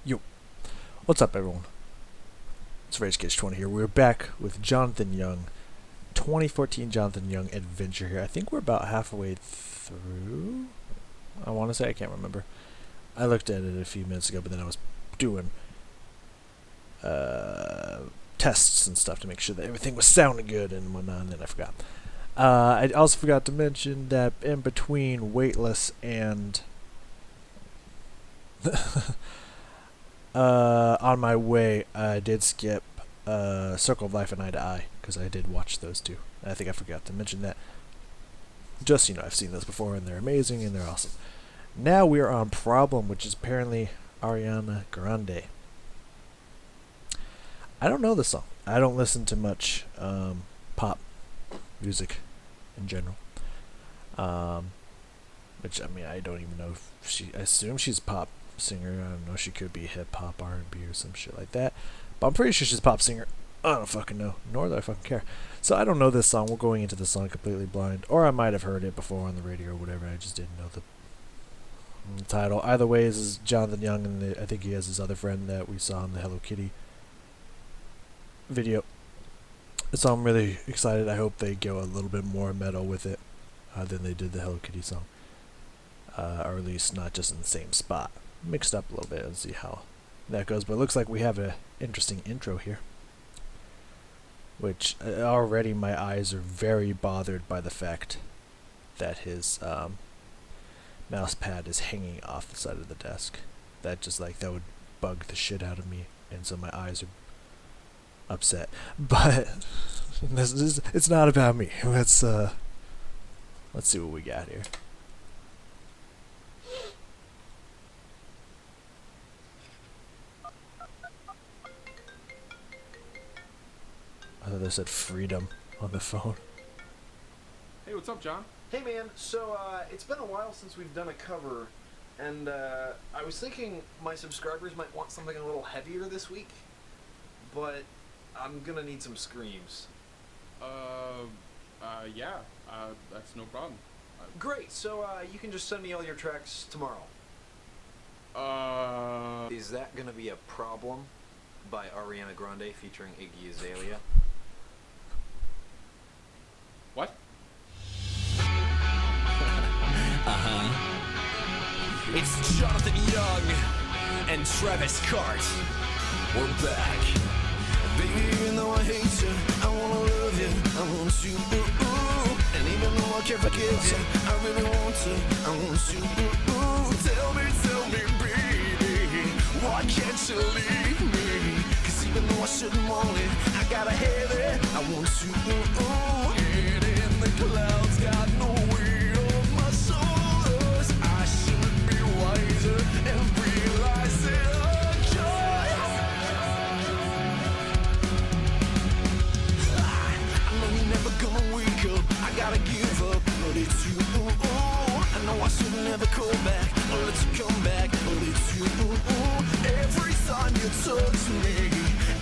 Yo, what's up, everyone? It's RageCage20 here. We're back with Jonathan Young, 2014 Jonathan Young adventure here. I think we're about halfway through. I want to say, I can't remember. I looked at it a few minutes ago, but then I was doing tests and stuff to make sure that everything was sounding good and whatnot, and then I forgot. I also forgot to mention that in between Weightless and on my way, I did skip Circle of Life and Eye to Eye, because I did watch those two. I think I forgot to mention that. Just so you know, I've seen those before, and they're amazing, and they're awesome. Now we are on Problem, which is apparently Ariana Grande. I don't know this song. I don't listen to much pop music in general. Which, I mean, I don't even know if she... I assume she's a pop singer. I don't know. She could be hip-hop, R&B, or some shit like that. But I'm pretty sure she's a pop singer. I don't fucking know. Nor do I fucking care. So I don't know this song. We're going into the song completely blind. Or I might have heard it before on the radio or whatever. I just didn't know the title. Either way, this is Jonathan Young, and I think he has his other friend that we saw in the Hello Kitty video. So I'm really excited. I hope they go a little bit more metal with it than they did the Hello Kitty song. Or at least not just in the same spot. Mixed up a little bit and see how that goes. But it looks like we have an interesting intro here. Which already my eyes are very bothered by the fact that his mouse pad is hanging off the side of the desk. That would bug the shit out of me. And so my eyes are upset. But it's not about me. Let's see what we got here. I thought they said freedom on the phone. Hey, what's up, John? Hey man, so it's been a while since we've done a cover, and I was thinking my subscribers might want something a little heavier this week, but I'm gonna need some screams. Yeah, that's no problem. Great, so you can just send me all your tracks tomorrow. Is That Gonna Be a Problem by Ariana Grande featuring Iggy Azalea? What? It's Jonathan Young and Travis Cart. We're back. Baby, even though I hate you, I wanna love you, I want you, ooh, ooh. And even though I can't forgive you, I really want to, I want you, ooh, ooh. Tell me, baby, why can't you leave me? 'Cause even though I shouldn't want it, I gotta have it, I want you, ooh, ooh. Head in the clouds, got no weight on my shoulders. I should be wiser and realize it. I know you're never gonna wake up, I gotta give up, but it's you, ooh, ooh. I know I should never call back, or let you come back, but it's you, ooh, ooh. Every time you touch me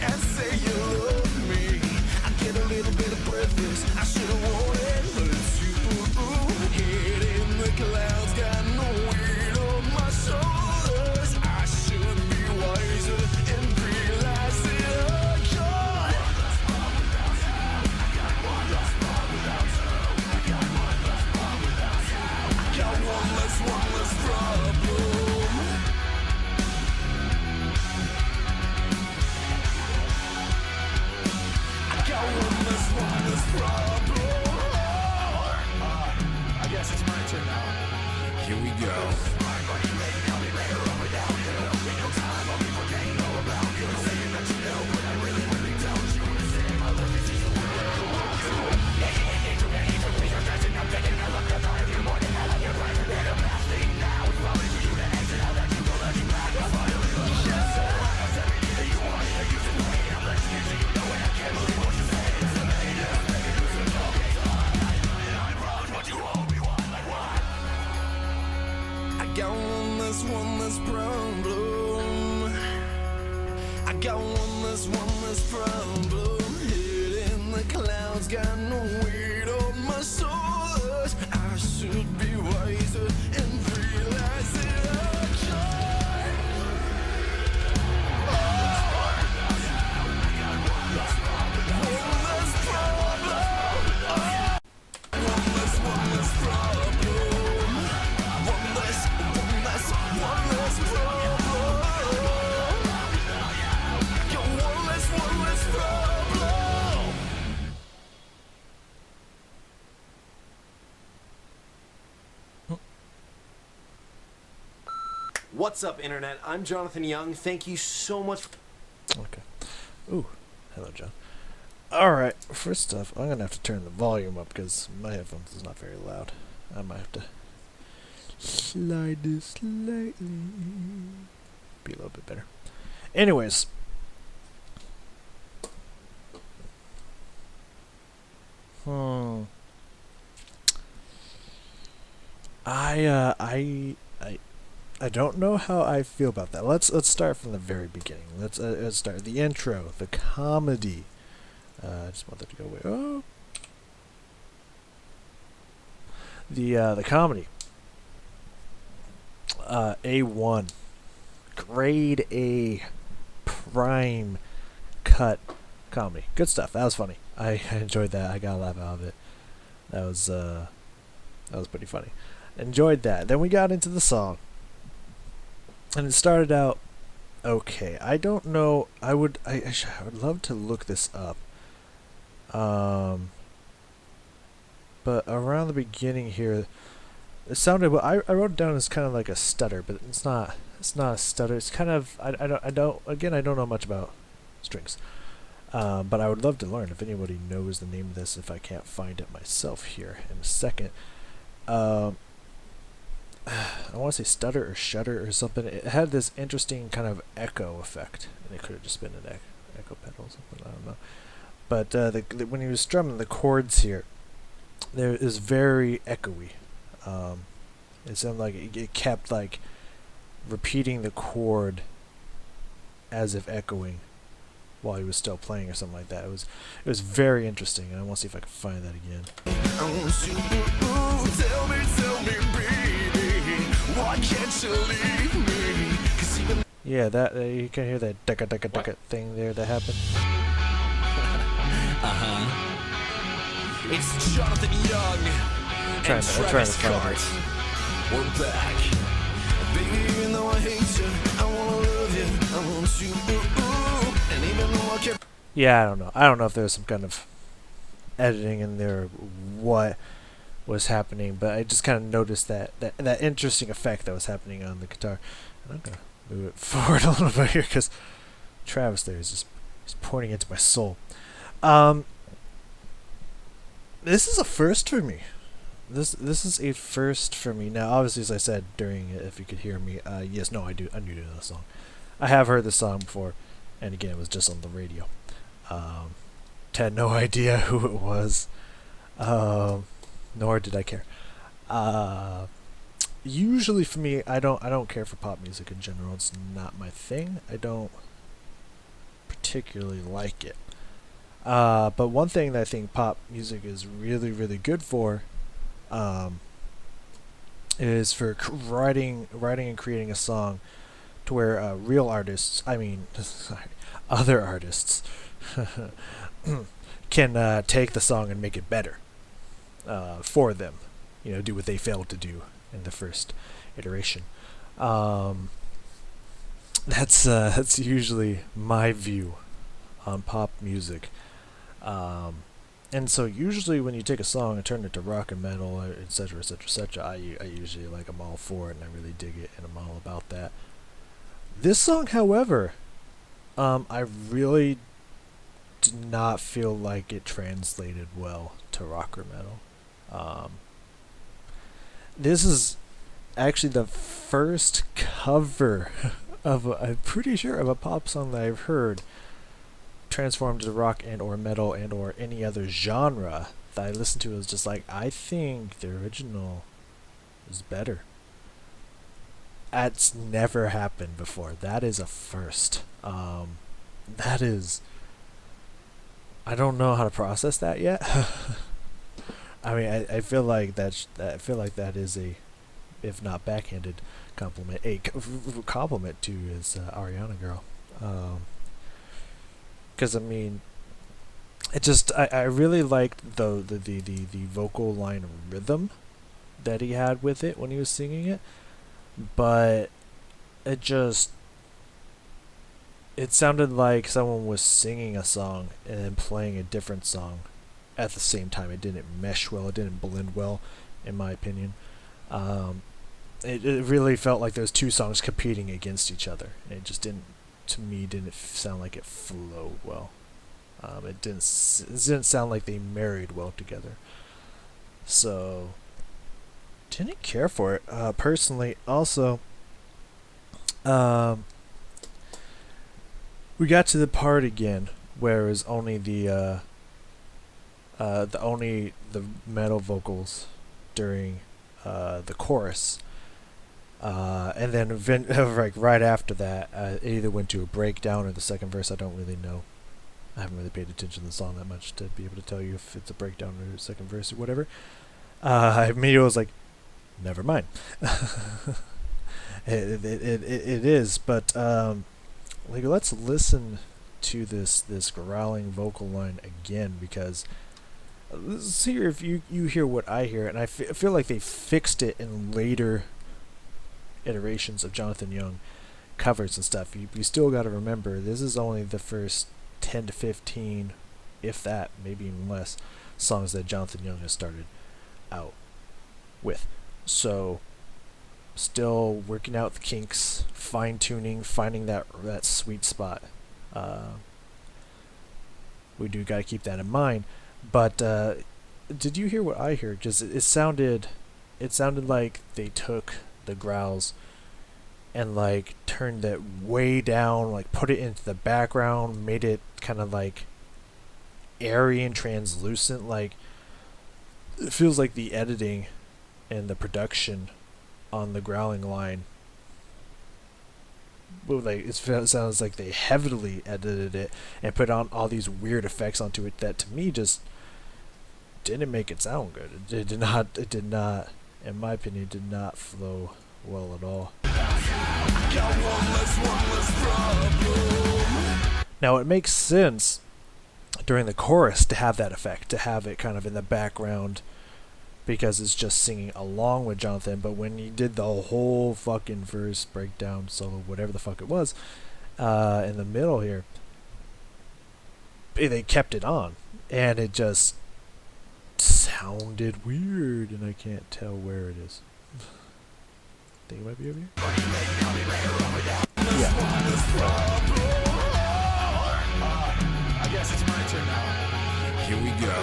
and say you love me, I get a little bit of breathless, I should've wanted, but it's you, ooh, ooh. Head in the clouds, got no weight on my shoulders. I should be wiser and realize it, oh God. Got one less problem. I got one less problem. I guess it's my turn now. Here we go. I got one less problem. I got one less problem. Head in the clouds, got no weight on my shoulders. I should be wiser and realize it. What's up, Internet? I'm Jonathan Young. Thank you so much. Okay. Ooh, hello, John. Alright, first off, I'm gonna have to turn the volume up because my headphones is not very loud. I might have to slide this slightly. Be a little bit better. Anyways. I don't know how I feel about that. Let's start from the very beginning. Let's start the intro, the comedy. I just want that to go away. Oh, the comedy. A1, grade A, prime cut comedy. Good stuff. That was funny. I enjoyed that. I got a laugh out of it. That was pretty funny. Enjoyed that. Then we got into the song. And it started out okay. I don't know. I would love to look this up. But around the beginning here, it sounded. Well, I wrote it down as kind of like a stutter, but it's not. It's not a stutter. It's kind of. I don't. Again, I don't know much about strings. But I would love to learn if anybody knows the name of this. If I can't find it myself here in a second. I want to say stutter or shudder or something. It had this interesting kind of echo effect, and it could have just been an echo pedal or something. I don't know. But when he was strumming the chords here, there is very echoey. It sounded like it kept like repeating the chord as if echoing while he was still playing or something like that. It was very interesting, and I want to see if I can find that again. Tell me, baby, why can't you leave me? 'Cause even yeah, that you can hear that ducka thing there that happened. It's Jonathan Young and Travis Cart. We're back. Baby, even though I hate you, I wanna love you, I want you. And even though I can't. Yeah, I don't know. I don't know if there's some kind of editing in there or what was happening, but I just kind of noticed that interesting effect that was happening on the guitar. And I'm gonna move it forward a little bit here because Travis there is just he's pointing into my soul. This is a first for me. This is a first for me. Now, obviously, as I said during it, if you could hear me, yes, no, I do. I'm new to the song. I have heard this song before, and again, it was just on the radio. Had no idea who it was, nor did I care. Usually, for me, I don't care for pop music in general. It's not my thing. I don't particularly like it. But one thing that I think pop music is really, really good for, is for writing and creating a song to where real artists, other artists, can take the song and make it better for them. You know, do what they failed to do in the first iteration. That's usually my view on pop music. And so usually when you take a song and turn it to rock and metal, etc., etc., etc., I usually I'm all for it and I really dig it and I'm all about that. This song, however, I really did not feel like it translated well to rock or metal. This is actually the first cover I'm pretty sure of a pop song that I've heard transformed to rock and or metal and or any other genre that I listened to. Is just like, I think the original is better. That's never happened before. That is a first. That is, I don't know how to process that yet. I mean, I feel like that is a, if not backhanded compliment, a compliment to his Ariana girl. Because I mean, it just I really liked the vocal line rhythm that he had with it when he was singing it, but it sounded like someone was singing a song and then playing a different song at the same time. It didn't mesh well. It didn't blend well, in my opinion. it really felt like those two songs competing against each other. And it just didn't, to me, didn't sound like it flowed well. It didn't sound like they married well together. So, didn't care for it personally. Also, we got to the part again where it was only the metal vocals during the chorus, and then like right after that, it either went to a breakdown or the second verse. I don't really know. I haven't really paid attention to the song that much to be able to tell you if it's a breakdown or a second verse or whatever. I immediately was like, never mind. it is, but like, let's listen to this growling vocal line again, because let's hear if you hear what I hear, and I feel like they fixed it in later iterations of Jonathan Young covers and stuff. You still got to remember, this is only the first 10 to 15, if that, maybe even less, songs that Jonathan Young has started out with. So, still working out the kinks, fine-tuning, finding that sweet spot. We do got to keep that in mind. But did you hear what I heard? Just it sounded like they took the growls and like turned it way down, like put it into the background, made it kind of like airy and translucent. Like, it feels like the editing and the production on the growling line, well, like it sounds like they heavily edited it and put on all these weird effects onto it that to me just didn't make it sound good. It did not, in my opinion, did not flow well at all. Now it makes sense during the chorus to have that effect, to have it kind of in the background, because it's just singing along with Jonathan. But when he did the whole fucking verse breakdown solo, whatever the fuck it was, in the middle here, they kept it on, and it just sounded weird, and I can't tell where it is. I think it might be over here. Yeah. I guess it's my turn now. Here we go.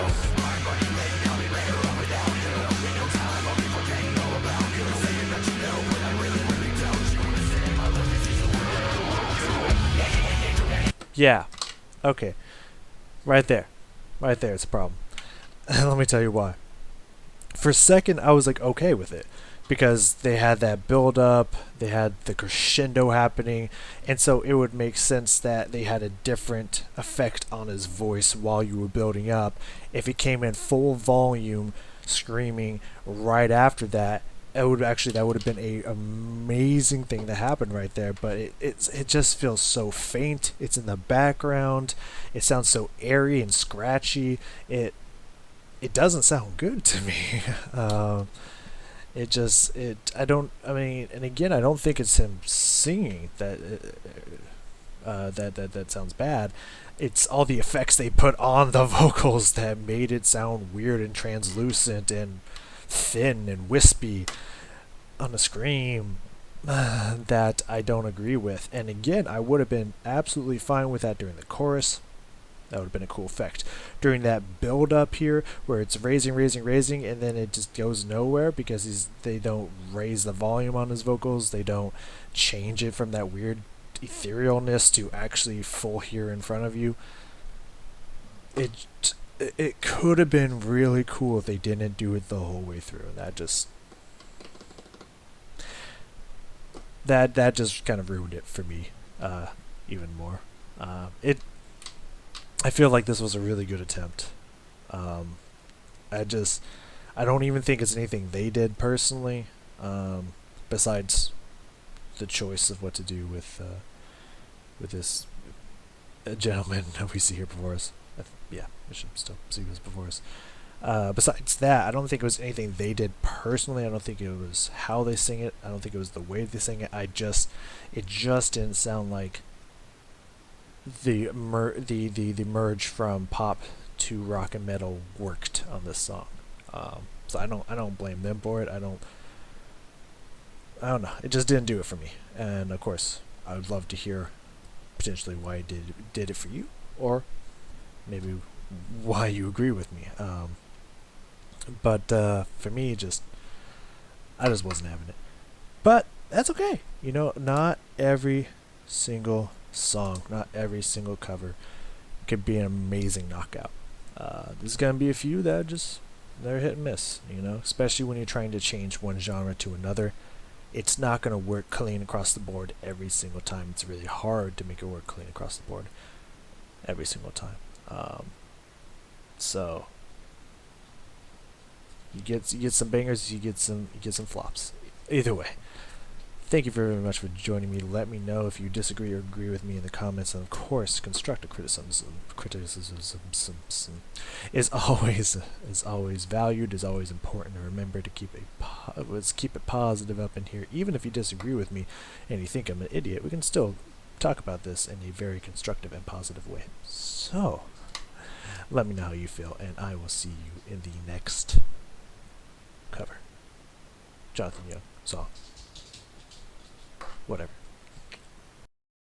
Yeah. Okay. Right there. Right there, it's a problem. Let me tell you why. For a second, I was like okay with it, because they had that build up, they had the crescendo happening, and so it would make sense that they had a different effect on his voice while you were building up. If it came in full volume, screaming right after that, that would have been a amazing thing to happen right there. But it just feels so faint. It's in the background. It sounds so airy and scratchy. It doesn't sound good to me. And again, I don't think it's him singing that sounds bad. It's all the effects they put on the vocals that made it sound weird and translucent and thin and wispy on the scream that I don't agree with. And again, I would have been absolutely fine with that during the chorus. That would have been a cool effect. During that build up here, where it's raising, and then it just goes nowhere because they don't raise the volume on his vocals. They don't change it from that weird etherealness to actually full here in front of you. It could have been really cool if they didn't do it the whole way through. That just kind of ruined it for me even more. I feel like this was a really good attempt. I don't even think it's anything they did personally, besides the choice of what to do with this gentleman that we see here before us. Yeah, I should still see this before us. Besides that, I don't think it was anything they did personally. I don't think it was how they sing it. I don't think it was the way they sing it. It just didn't sound like the merge from pop to rock and metal worked on this song. So I don't blame them for it. I don't know. It just didn't do it for me. And of course, I would love to hear potentially why it did it for you, or maybe why you agree with me. But for me, I just wasn't having it. But that's okay. You know, not every single song, not every single cover could be an amazing knockout. There's gonna be a few that they're hit and miss. You know, especially when you're trying to change one genre to another. It's not gonna work clean across the board every single time. It's really hard to make it work clean across the board every single time. So you get some bangers, you get some flops. Either way, thank you very much for joining me. Let me know if you disagree or agree with me in the comments, and of course, constructive criticism is always valued, is always important. And remember to keep it positive up in here. Even if you disagree with me and you think I'm an idiot, we can still talk about this in a very constructive and positive way. So, let me know how you feel, and I will see you in the next cover. Jonathan Young song. Whatever.